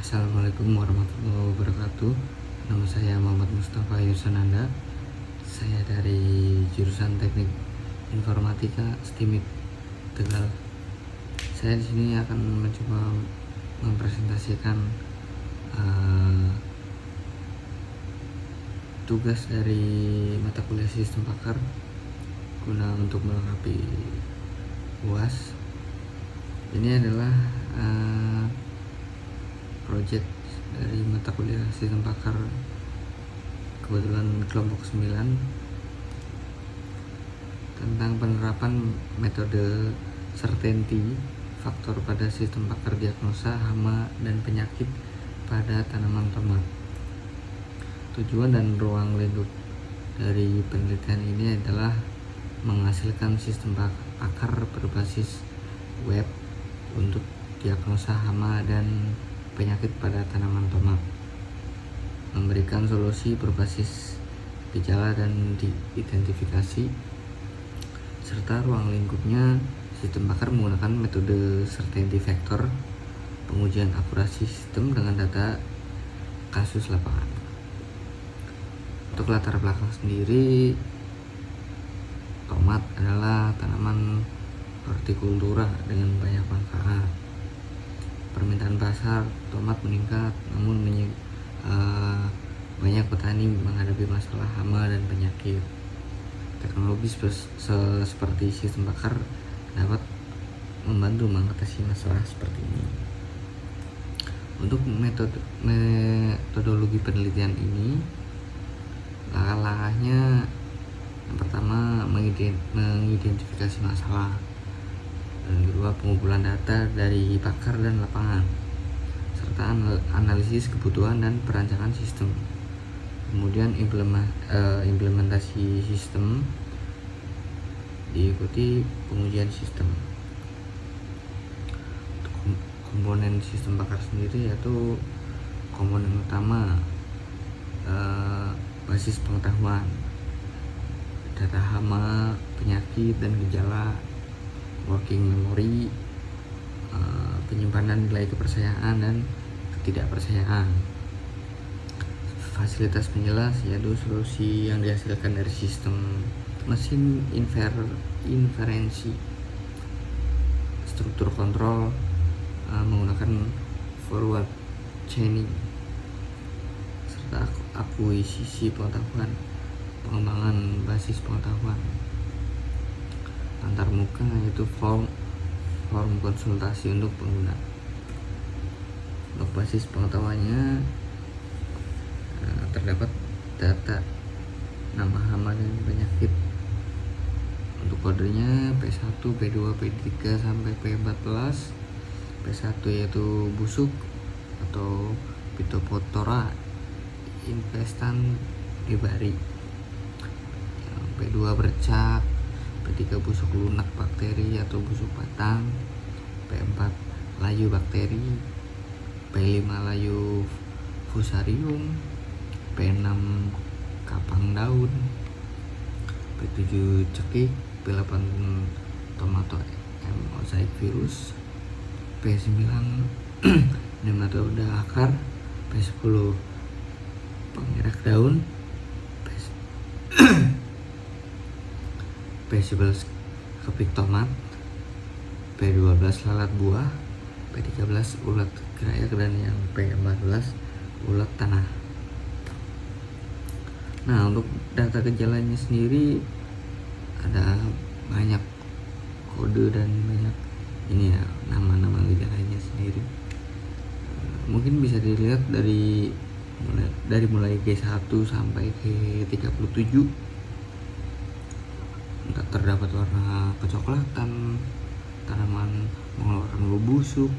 Assalamualaikum warahmatullahi wabarakatuh. Nama saya Muhammad Mustafa Yusananda. Saya dari jurusan Teknik Informatika STIMIK Tegal. Saya di sini akan mencoba mempresentasikan tugas dari mata kuliah Sistem Pakar guna untuk melengkapi UAS. Ini adalah proyek dari mata kuliah Sistem Pakar, kebetulan kelompok 9, tentang penerapan metode certainty faktor pada sistem pakar diagnosa hama dan penyakit pada tanaman tomat. Tujuan dan ruang lingkup dari penelitian ini adalah menghasilkan sistem pakar berbasis web untuk diagnosa hama dan penyakit pada tanaman tomat, memberikan solusi berbasis gejala dan diidentifikasi, serta ruang lingkupnya sistem pakar menggunakan metode certainty factor, pengujian akurasi sistem dengan data kasus lapangan. Untuk latar belakang sendiri, tomat adalah tanaman hortikultura dengan banyak manfaat. Permintaan pasar tomat meningkat, namun banyak petani menghadapi masalah hama dan penyakit. Teknologi seperti sistem pakar dapat membantu mengatasi masalah seperti ini. Untuk metodologi penelitian ini, langkah-langkahnya yang pertama mengidentifikasi masalah, dan kedua pengumpulan data dari pakar dan lapangan, serta analisis kebutuhan dan perancangan sistem. Kemudian implementasi sistem, diikuti pengujian sistem. Untuk komponen sistem pakar sendiri yaitu komponen utama basis pengetahuan, data hama, penyakit dan gejala, working memory, penyimpanan nilai kepercayaan dan ketidakpercayaan, fasilitas penjelas yaitu solusi yang dihasilkan dari sistem, mesin inferensi, struktur kontrol menggunakan forward chaining, serta akuisisi pengetahuan, pengembangan basis pengetahuan antar muka yaitu form konsultasi untuk pengguna. Untuk basis pengetahuannya terdapat data nama hama dan penyakit. Untuk kodenya P1, P2, P3 sampai P14. P1 yaitu busuk atau Phytophthora infestan gebari. P2 bercak, P3 busuk lunak bakteri atau busuk batang, P4 layu bakteri, P5 layu fusarium, P6 kapang daun, P7 cekik, P8 tomato mosaic virus, P9 nematoda akar, P10 pengerak daun, P11 kepik tomat, P12 lalat buah, P13 ulat gerayak, dan yang P14 ulat tanah. Nah, untuk data gejalanya sendiri ada banyak kode dan banyak ini ya, nama-nama gejalanya sendiri. Mungkin bisa dilihat dari mulai G1 sampai G37. Terdapat warna kecoklatan, tanaman mengeluarkan bau busuk,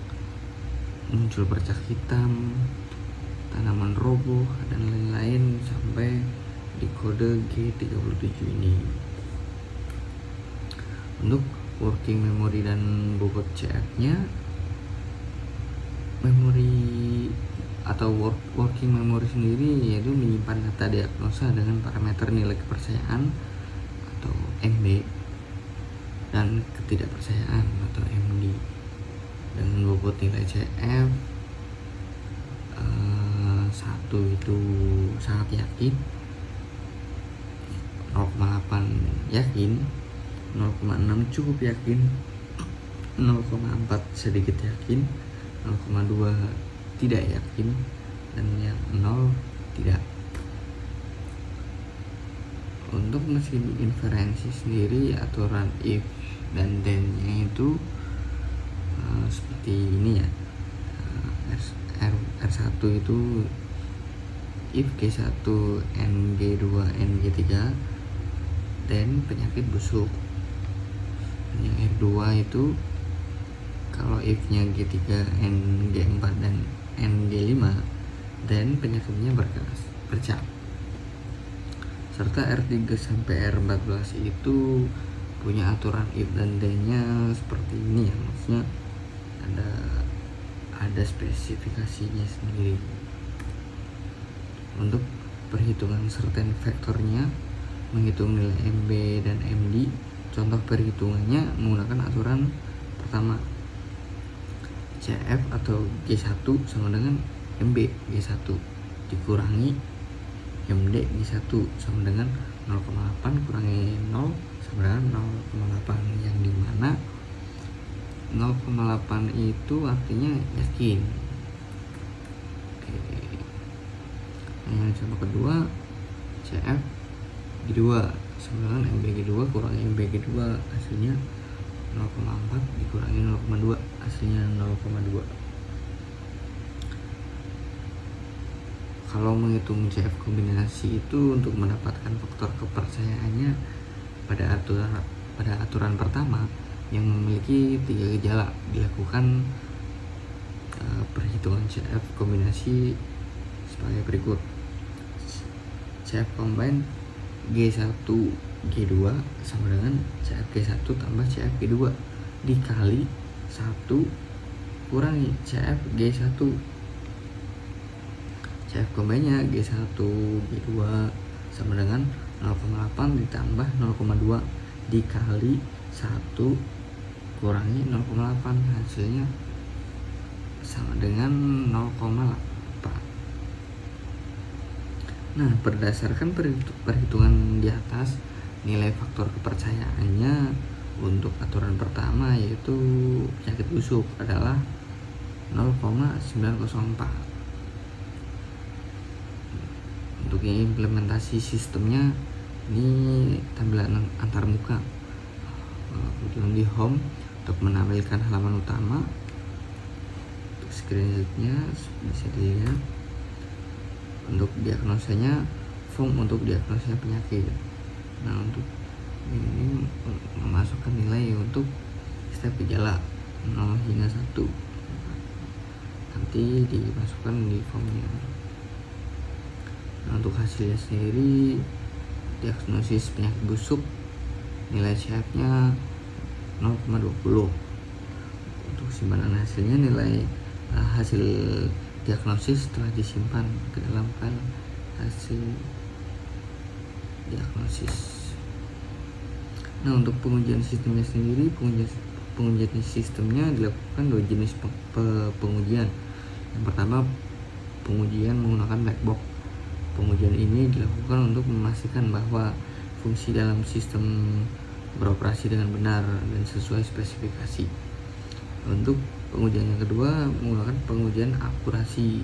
muncul bercak hitam, tanaman roboh, dan lain-lain sampai di kode G37 ini. Untuk working memory dan bobot CF-nya, memori atau working memory sendiri yaitu menyimpan data diagnosa dengan parameter nilai kepercayaan atau MD dan ketidakpercayaan atau MD dengan bobot nilai CF itu sangat yakin, 0,8 yakin, 0,6 cukup yakin, 0,4 sedikit yakin, 0,2 tidak yakin, dan yang 0 tidak. Untuk mesin inferensi sendiri, aturan if dan then nya itu seperti ini ya. R1 itu if G1 NG2 NG3 then penyakit busuk. Yang R2 itu kalau if nya G3 NG4 dan NG5 then penyakitnya bercak. Serta R3 sampai R14 itu punya aturan if dan then nya seperti ini ya, maksudnya ada spesifikasinya sendiri. Untuk perhitungan certain vektornya, menghitung nilai MB dan MD, contoh perhitungannya menggunakan aturan pertama, CF atau G1 sama dengan MB G1 dikurangi MD G1 sama dengan 0,8 kurangi 0 sama dengan 0,8, yang dimana 0,8 itu artinya yakin. Oke. Yang coba kedua, CF G2 sama dengan MB G2 kurangi MB G2, hasilnya 0,4 dikurangi 0,2, hasilnya 0,2. Kalau menghitung CF kombinasi itu untuk mendapatkan faktor kepercayaannya pada aturan pertama yang memiliki 3 gejala, dilakukan perhitungan CF kombinasi sebagai berikut. CF combine G1 G2 sama dengan CF G1 tambah CF G2 dikali 1 kurangi CF G1. CF combine-nya G1 G2 sama dengan 0,8 ditambah 0,2 dikali 1 kurangi 0,8, hasilnya sama dengan 0,8. Nah, berdasarkan perhitungan di atas, nilai faktor kepercayaannya untuk aturan pertama yaitu penyakit busuk adalah 0,904. Untuk implementasi sistemnya ini tampilan antarmuka. Kemudian di home untuk menampilkan halaman utama, untuk screenshotnya bisa dilihat. Untuk diagnosanya form untuk diagnosa penyakit. Nah, untuk ini memasukkan nilai untuk setiap gejala 0 hingga 1 nanti dimasukkan di formnya. Nah, untuk hasilnya sendiri, diagnosis penyakit busuk nilai CF-nya 0,20. Untuk simpanan hasilnya, nilai hasil diagnosis telah disimpan ke dalam file hasil diagnosis. Nah, untuk pengujian sistemnya sendiri, pengujian sistemnya dilakukan 2 jenis pengujian. Yang pertama, pengujian menggunakan black box. Pengujian ini dilakukan untuk memastikan bahwa fungsi dalam sistem beroperasi dengan benar dan sesuai spesifikasi. Untuk pengujian yang kedua menggunakan pengujian akurasi.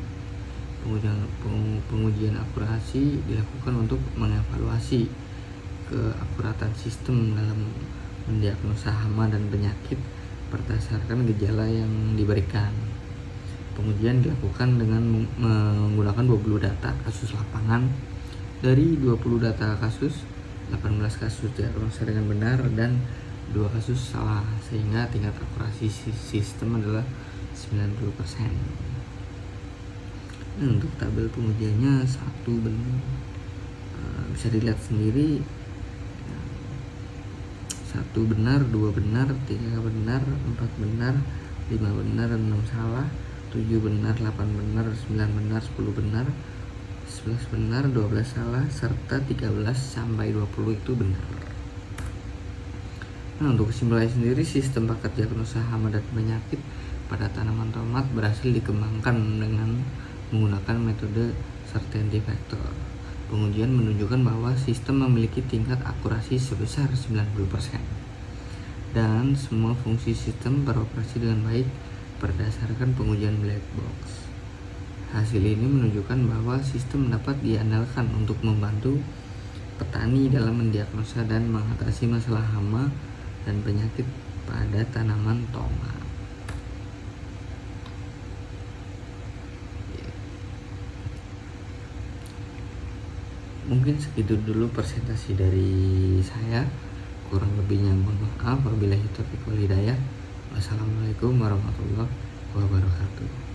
Pengujian akurasi dilakukan untuk mengevaluasi keakuratan sistem dalam mendiagnosa hama dan penyakit berdasarkan gejala yang diberikan. Pengujian dilakukan dengan menggunakan 20 data kasus lapangan. Dari 20 data kasus, 18 kasus diagnosa dengan benar dan 2 kasus salah, sehingga tingkat akurasi sistem adalah 90%. Nah, untuk tabel pengujiannya 1 benar, bisa dilihat sendiri, 1 benar, 2 benar, 3 benar, 4 benar, 5 benar, 6 salah, 7 benar, 8 benar, 9 benar, 10 benar, 11 benar, 12 salah, serta 13 sampai 20 itu benar. Nah, untuk kesimpulannya sendiri, sistem paket diagnosa hama dan penyakit pada tanaman tomat berhasil dikembangkan dengan menggunakan metode certainty factor. Pengujian menunjukkan bahwa sistem memiliki tingkat akurasi sebesar 90% dan semua fungsi sistem beroperasi dengan baik berdasarkan pengujian black box. Hasil ini menunjukkan bahwa sistem dapat diandalkan untuk membantu petani dalam mendiagnosa dan mengatasi masalah hama dan penyakit pada tanaman tomat. Mungkin segitu dulu presentasi dari saya. Kurang lebihnya mohon maaf. Wabillahi taufiq wal hidayah. Wassalamualaikum warahmatullahi wabarakatuh.